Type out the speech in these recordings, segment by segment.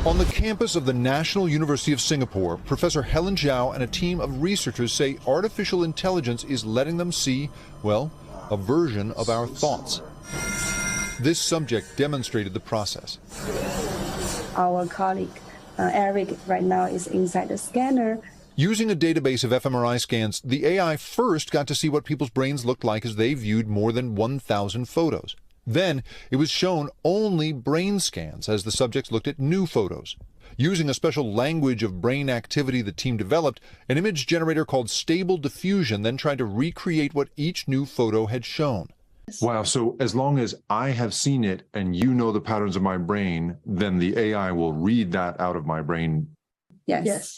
On the campus of the National University of Singapore, Professor Helen Zhao and a team of researchers say artificial intelligence is letting them see, well, a version of our thoughts. This subject demonstrated the process. Our colleague, Eric, right now is inside the scanner. Using a database of fMRI scans, the AI first got to see what people's brains looked like as they viewed more than 1,000 photos. Then it was shown only brain scans as the subjects looked at new photos. Using a special language of brain activity the team developed, an image generator called Stable Diffusion then tried to recreate what each new photo had shown. Wow, so as long as I have seen it and you know the patterns of my brain, then the AI will read that out of my brain. Yes,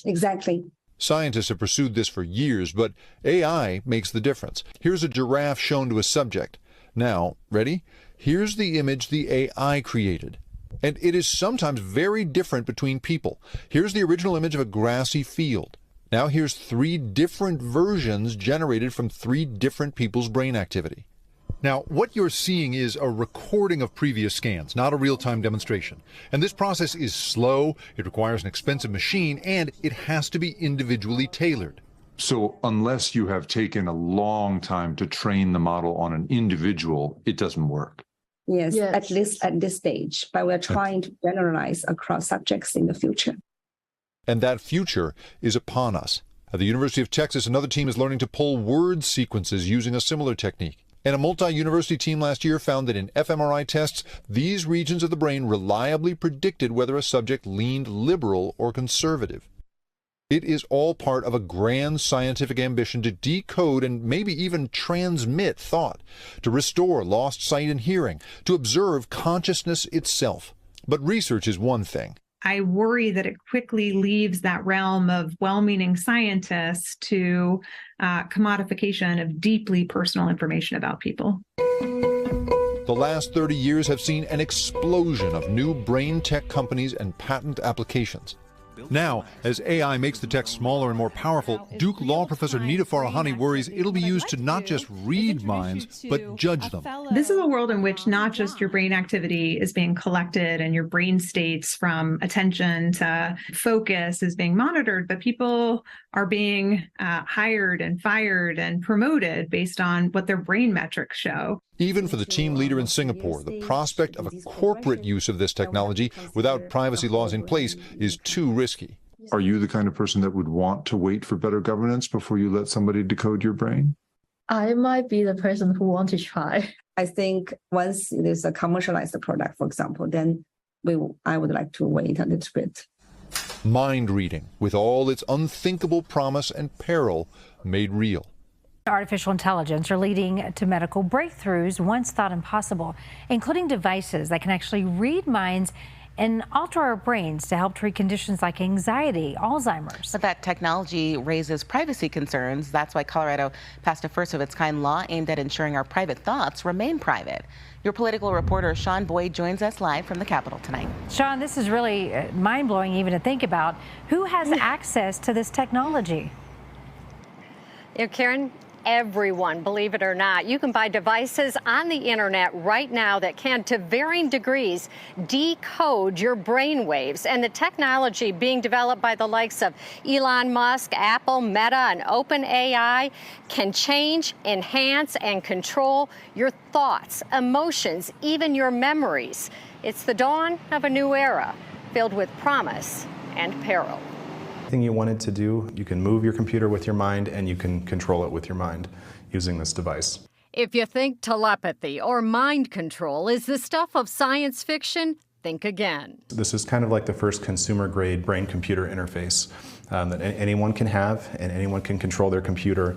exactly. Scientists have pursued this for years, but AI makes the difference. Here's a giraffe shown to a subject. Now, ready? Here's the image the AI created. And it is sometimes very different between people. Here's the original image of a grassy field. Now here's 3 different versions generated from 3 different people's brain activity. Now, what you're seeing is a recording of previous scans, not a real-time demonstration. And this process is slow, it requires an expensive machine, and it has to be individually tailored. So unless you have taken a long time to train the model on an individual, it doesn't work. Yes, at least at this stage, but we're trying to generalize across subjects in the future. And that future is upon us. At the University of Texas, another team is learning to pull word sequences using a similar technique. And a multi-university team last year found that in fMRI tests, these regions of the brain reliably predicted whether a subject leaned liberal or conservative. It is all part of a grand scientific ambition to decode and maybe even transmit thought, to restore lost sight and hearing, to observe consciousness itself. But research is one thing. I worry that it quickly leaves that realm of well-meaning scientists to commodification of deeply personal information about people. The last 30 years have seen an explosion of new brain tech companies and patent applications. Now, as AI makes the text smaller and more powerful, Duke law professor Nita Farahani worries it'll be used to not just read minds, but judge them. This is a world in which not just your brain activity is being collected and your brain states from attention to focus is being monitored, but people are being hired and fired and promoted based on what their brain metrics show. Even for the team leader in Singapore, the prospect of a corporate use of this technology without privacy laws in place is too risky. Are you the kind of person that would want to wait for better governance before you let somebody decode your brain? I might be the person who wants to try. I think once there's a commercialized product, for example, then I would like to wait a little bit. Mind reading, with all its unthinkable promise and peril, made real. Artificial intelligence are leading to medical breakthroughs once thought impossible, including devices that can actually read minds and alter our brains to help treat conditions like anxiety, Alzheimer's. But that technology raises privacy concerns. That's why Colorado passed a first-of-its-kind law aimed at ensuring our private thoughts remain private. Your political reporter Sean Boyd joins us live from the Capitol tonight. Sean, this is really mind-blowing even to think about. Who has access to this technology? You know, Karen, everyone, believe it or not. You can buy devices on the internet right now that can, to varying degrees, decode your brain waves. And the technology being developed by the likes of Elon Musk, Apple, Meta, and OpenAI can change, enhance, and control your thoughts, emotions, even your memories. It's the dawn of a new era filled with promise and peril. Anything you wanted to do, you can move your computer with your mind and you can control it with your mind using this device. If you think telepathy or mind control is the stuff of science fiction, think again. This is kind of like the first consumer-grade brain-computer interface that anyone can have, and anyone can control their computer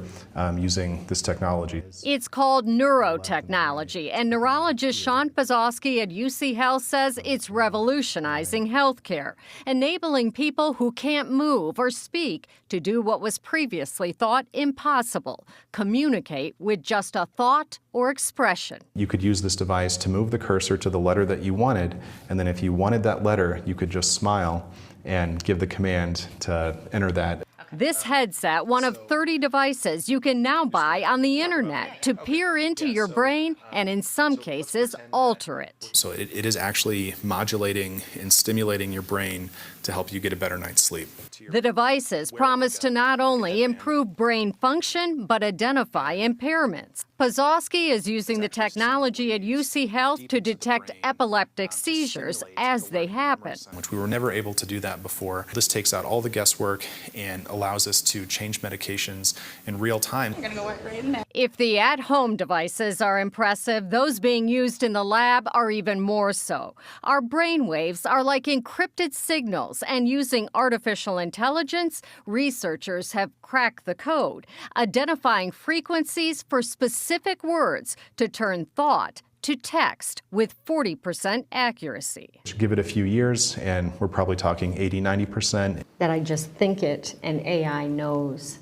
using this technology. It's called neurotechnology, and neurologist Sean Pazowski at UC Health says it's revolutionizing healthcare, enabling people who can't move or speak to do what was previously thought impossible, communicate with just a thought or expression. You could use this device to move the cursor to the letter that you wanted, and then if you wanted that letter, you could just smile and give the command to enter that. This headset, one of 30 devices you can now buy on the internet to peer into your brain and in some cases alter it. So it is actually modulating and stimulating your brain to help you get a better night's sleep. The devices promise to not only improve brain function, but identify impairments. Pozowski is using the technology at UC Health to detect epileptic seizures as they happen. Which we were never able to do that before. This takes out all the guesswork and allows us to change medications in real time. If the at-home devices are impressive, those being used in the lab are even more so. Our brain waves are like encrypted signals, and using artificial intelligence, researchers have cracked the code, identifying frequencies for specific words to turn thought to text with 40% accuracy. Give it a few years and we're probably talking 80–90%. That I just think it and AI knows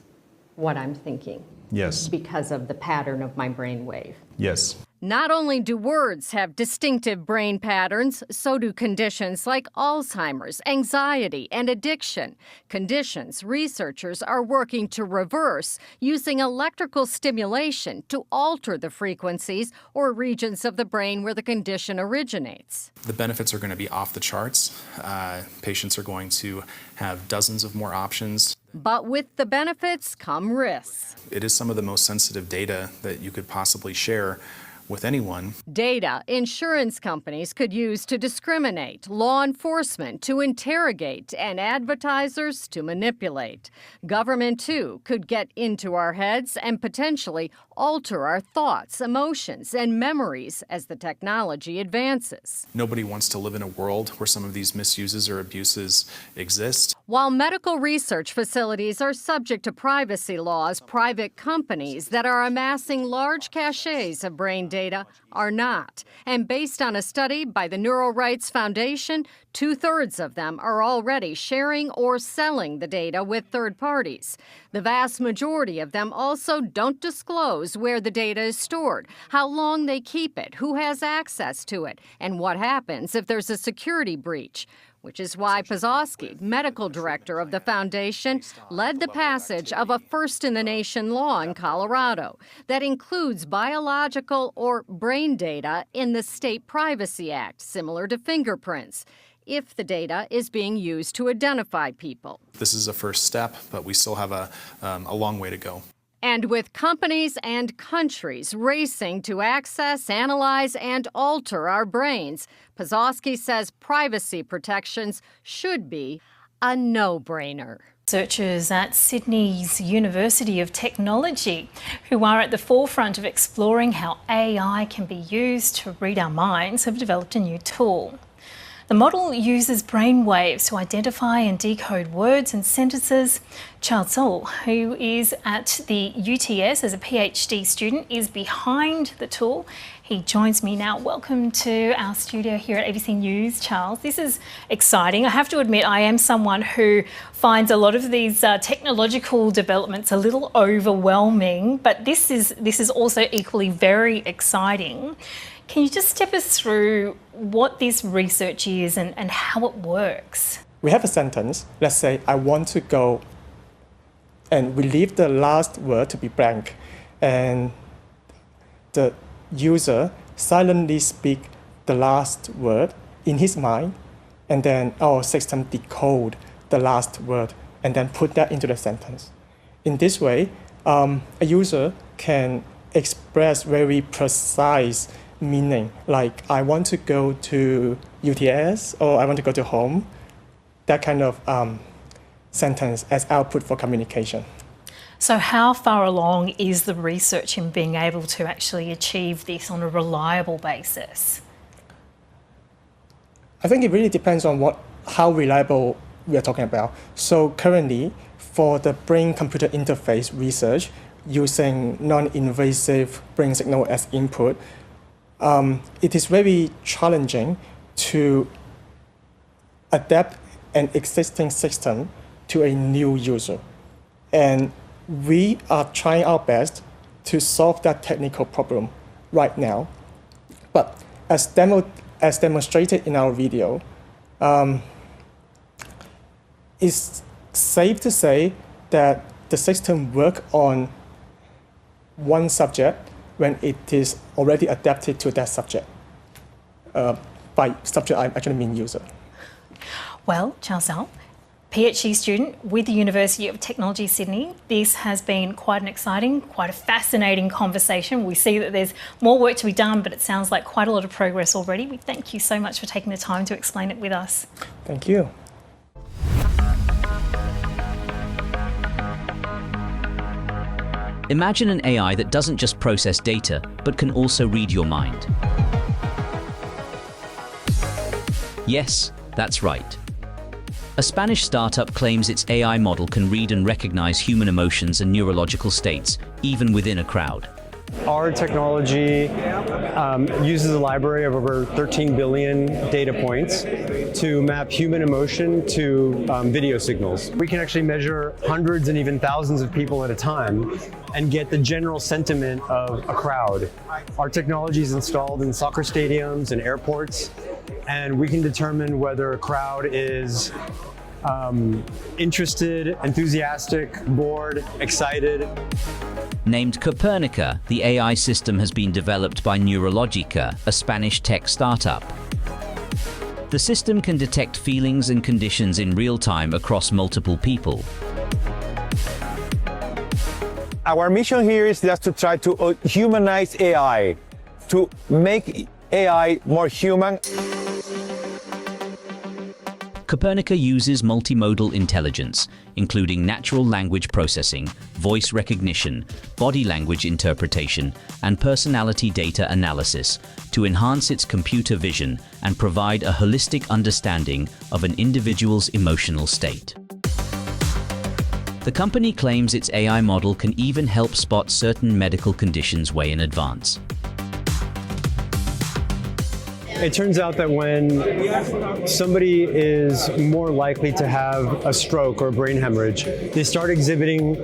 what I'm thinking. Yes. Because of the pattern of my brainwave. Yes. Not only do words have distinctive brain patterns, so do conditions like Alzheimer's, anxiety, and addiction. Conditions researchers are working to reverse using electrical stimulation to alter the frequencies or regions of the brain where the condition originates. The benefits are going to be off the charts. Patients are going to have dozens of more options. But with the benefits come risks. It is some of the most sensitive data that you could possibly share with anyone. Data insurance companies could use to discriminate, law enforcement to interrogate, and advertisers to manipulate. Government, too, could get into our heads and potentially alter our thoughts, emotions, and memories as the technology advances. Nobody wants to live in a world where some of these misuses or abuses exist. While medical research facilities are subject to privacy laws, private companies that are amassing large caches of brain data are not. And based on a study by the Neural Rights Foundation, 2/3 of them are already sharing or selling the data with third parties. The vast majority of them also don't disclose where the data is stored, how long they keep it, who has access to it, and what happens if there's a security breach. Which is why Pozowski, medical director of the foundation, led the passage of a first-in-the-nation law in Colorado that includes biological or brain data in the State Privacy Act, similar to fingerprints, if the data is being used to identify people. This is a first step, but we still have a long way to go. And with companies and countries racing to access, analyze, and alter our brains, Pozowski says privacy protections should be a no-brainer. Researchers at Sydney's University of Technology, who are at the forefront of exploring how AI can be used to read our minds, have developed a new tool. The model uses brain waves to identify and decode words and sentences. Charles Soul, who is at the UTS as a PhD student, is behind the tool. He joins me now. Welcome to our studio here at ABC News, Charles. This is exciting. I have to admit, I am someone who finds a lot of these technological developments a little overwhelming, but this is also equally very exciting. Can you just step us through what this research is and how it works? We have a sentence. Let's say, I want to go, and we leave the last word to be blank. And the user silently speak the last word in his mind, and then our system decode the last word and then put that into the sentence. In this way, a user can express very precise meaning, like I want to go to UTS or I want to go to home, that kind of sentence as output for communication. So how far along is the research in being able to actually achieve this on a reliable basis? I think it really depends on how reliable we are talking about. So currently, for the brain-computer interface research, using non-invasive brain signal as input, it is very challenging to adapt an existing system to a new user. And we are trying our best to solve that technical problem right now. But as demonstrated in our video, it's safe to say that the system work on one subject when it is already adapted to that subject. By subject, I actually mean user. Well, Charles Zhao, PhD student with the University of Technology, Sydney. This has been quite an exciting, quite a fascinating conversation. We see that there's more work to be done, but it sounds like quite a lot of progress already. We thank you so much for taking the time to explain it with us. Thank you. Imagine an AI that doesn't just process data, but can also read your mind. Yes, that's right. A Spanish startup claims its AI model can read and recognize human emotions and neurological states, even within a crowd. Our technology uses a library of over 13 billion data points to map human emotion to video signals. We can actually measure hundreds and even thousands of people at a time and get the general sentiment of a crowd. Our technology is installed in soccer stadiums and airports, and we can determine whether a crowd is interested, enthusiastic, bored, excited. Named Copernica, the AI system has been developed by Neurologica, a Spanish tech startup. The system can detect feelings and conditions in real time across multiple people. Our mission here is just to try to humanize AI, to make AI more human. Copernica uses multimodal intelligence, including natural language processing, voice recognition, body language interpretation, and personality data analysis to enhance its computer vision and provide a holistic understanding of an individual's emotional state. The company claims its AI model can even help spot certain medical conditions way in advance. It turns out that when somebody is more likely to have a stroke or a brain hemorrhage, they start exhibiting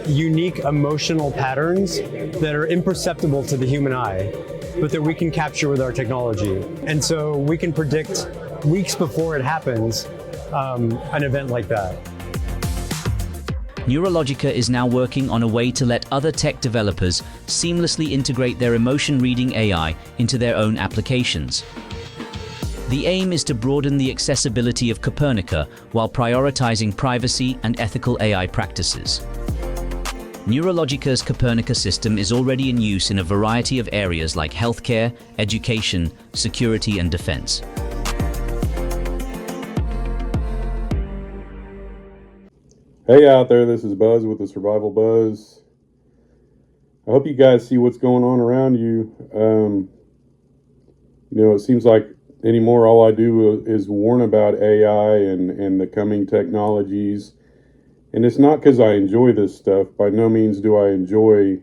unique emotional patterns that are imperceptible to the human eye, but that we can capture with our technology. And so we can predict weeks before it happens an event like that. Neurologica is now working on a way to let other tech developers seamlessly integrate their emotion-reading AI into their own applications. The aim is to broaden the accessibility of Copernica while prioritizing privacy and ethical AI practices. Neurologica's Copernica system is already in use in a variety of areas like healthcare, education, security, and defense. Hey out there, this is Buzz with TheSurvivalBuzz. I hope you guys see what's going on around you. It seems like anymore all I do is warn about AI and the coming technologies. And it's not because I enjoy this stuff. By no means do I enjoy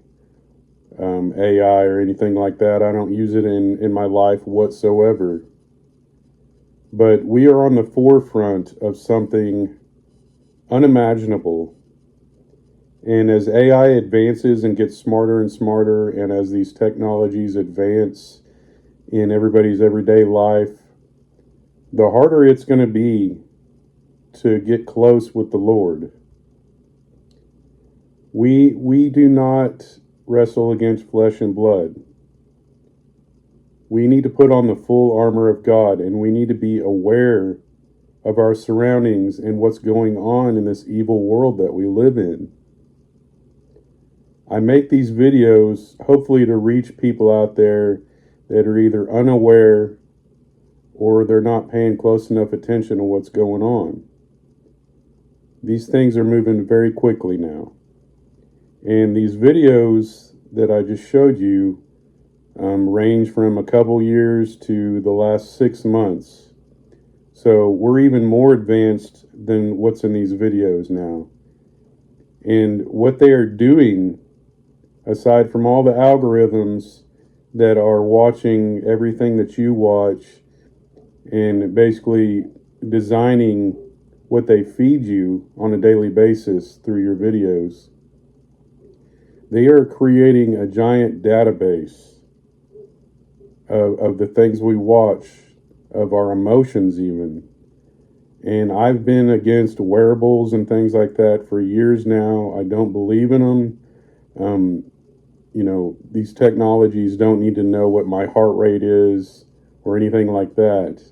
AI or anything like that. I don't use it in my life whatsoever. But we are on the forefront of something unimaginable. And as AI advances and gets smarter and smarter, and as these technologies advance in everybody's everyday life, the harder it's going to be to get close with the Lord. We do not wrestle against flesh and blood. We need to put on the full armor of God, and we need to be aware of our surroundings and what's going on in this evil world that we live in. I make these videos hopefully to reach people out there that are either unaware or they're not paying close enough attention to what's going on. These things are moving very quickly now. And these videos that I just showed you range from a couple years to the last 6 months. So we're even more advanced than what's in these videos now. And what they are doing, aside from all the algorithms that are watching everything that you watch and basically designing what they feed you on a daily basis through your videos, they are creating a giant database of the things we watch, of our emotions even. And I've been against wearables and things like that for years now. I don't believe in them. These technologies don't need to know what my heart rate is or anything like that.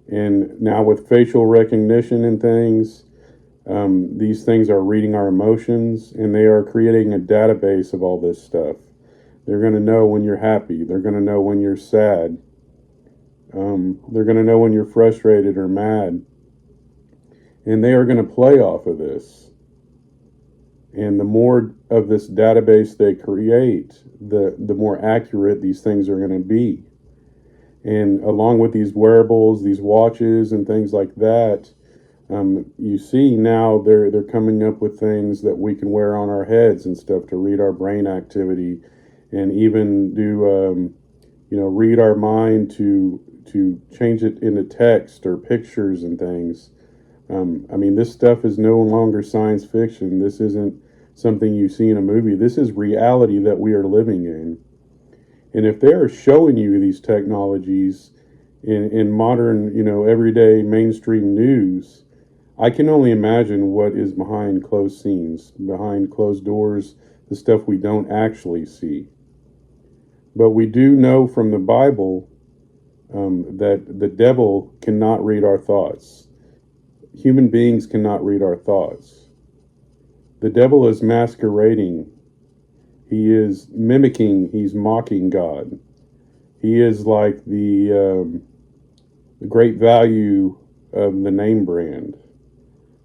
And now with facial recognition and things, these things are reading our emotions, and they are creating a database of all this stuff. They're going to know when you're happy. They're going to know when you're sad. They're going to know when you're frustrated or mad. And they are going to play off of this. And the more of this database they create, the more accurate these things are going to be. And along with these wearables, these watches and things like that, you see now they're coming up with things that we can wear on our heads and stuff to read our brain activity, and even do read our mind to change it into text or pictures and things. This stuff is no longer science fiction. This isn't something you see in a movie. This is reality that we are living in. And if they are showing you these technologies in modern, everyday mainstream news, I can only imagine what is behind closed scenes, behind closed doors, the stuff we don't actually see. But we do know from the Bible that the devil cannot read our thoughts. Human beings cannot read our thoughts. The devil is masquerading. He is mimicking. He's mocking God. He is like the great value of the name brand.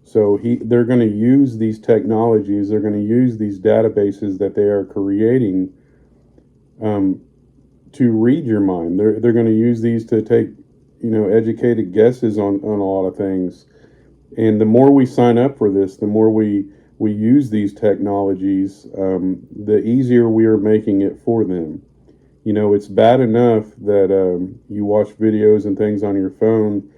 So they're going to use these technologies. They're going to use these databases that they are creating to read your mind. They're going to use these to take educated guesses on a lot of things. And the more we sign up for this, the more we use these technologies, the easier we are making it for them. It's bad enough that you watch videos and things on your phone.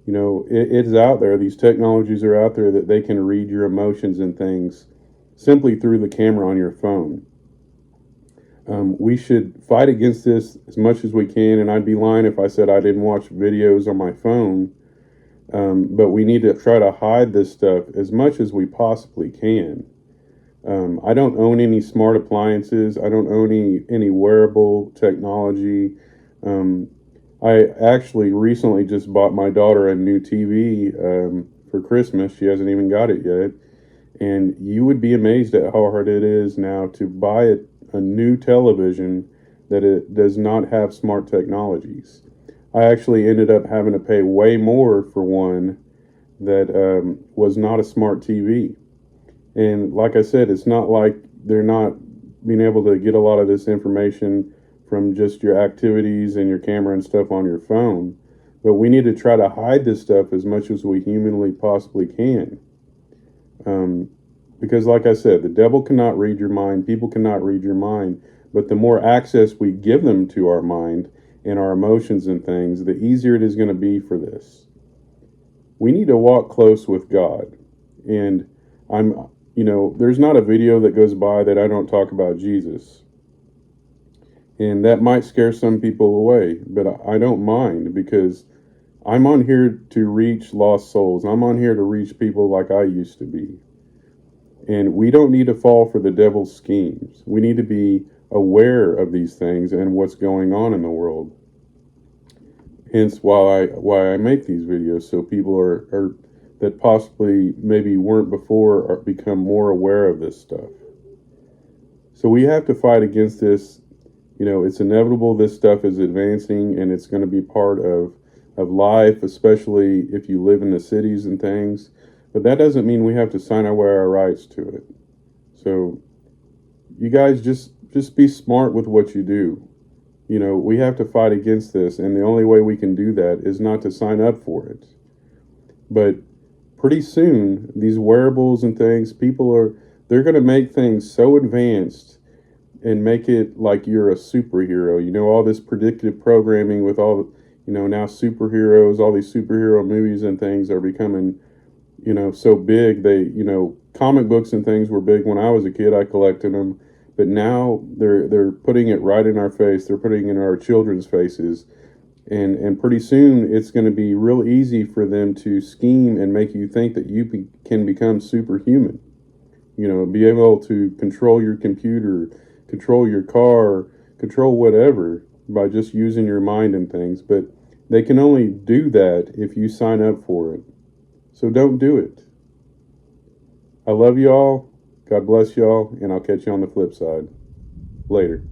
It's out there. These technologies are out there that they can read your emotions and things simply through the camera on your phone. We should fight against this as much as we can, and I'd be lying if I said I didn't watch videos on my phone. But we need to try to hide this stuff as much as we possibly can. I don't own any smart appliances. I don't own any wearable technology. I actually recently just bought my daughter a new TV for Christmas. She hasn't even got it yet. And you would be amazed at how hard it is now to buy a new television that it does not have smart technologies. I actually ended up having to pay way more for one that was not a smart TV. And like I said, it's not like they're not being able to get a lot of this information from just your activities and your camera and stuff on your phone. But we need to try to hide this stuff as much as we humanly possibly can. Because like I said, the devil cannot read your mind. People cannot read your mind. But the more access we give them to our mind and our emotions and things, the easier it is going to be for this. We need to walk close with God. And there's not a video that goes by that I don't talk about Jesus. And that might scare some people away, but I don't mind, because I'm on here to reach lost souls. I'm on here to reach people like I used to be. And we don't need to fall for the devil's schemes. We need to be aware of these things and what's going on in the world. Hence why I make these videos, so people are that possibly maybe weren't before or become more aware of this stuff. So we have to fight against this. It's inevitable this stuff is advancing, and it's going to be part of life, especially if you live in the cities and things. But that doesn't mean we have to sign away our rights to it. So you guys just be smart with what you do. We have to fight against this, and the only way we can do that is not to sign up for it. But pretty soon, these wearables and things, they're going to make things so advanced and make it like you're a superhero. All this predictive programming with all, now superheroes, all these superhero movies and things are becoming, so big. They, comic books and things were big when I was a kid. I collected them. But now they're putting it right in our face. They're putting it in our children's faces. And pretty soon it's going to be real easy for them to scheme and make you think that you can become superhuman. You know, be able to control your computer, control your car, control whatever by just using your mind and things. But they can only do that if you sign up for it. So don't do it. I love y'all. God bless y'all. And I'll catch you on the flip side. Later.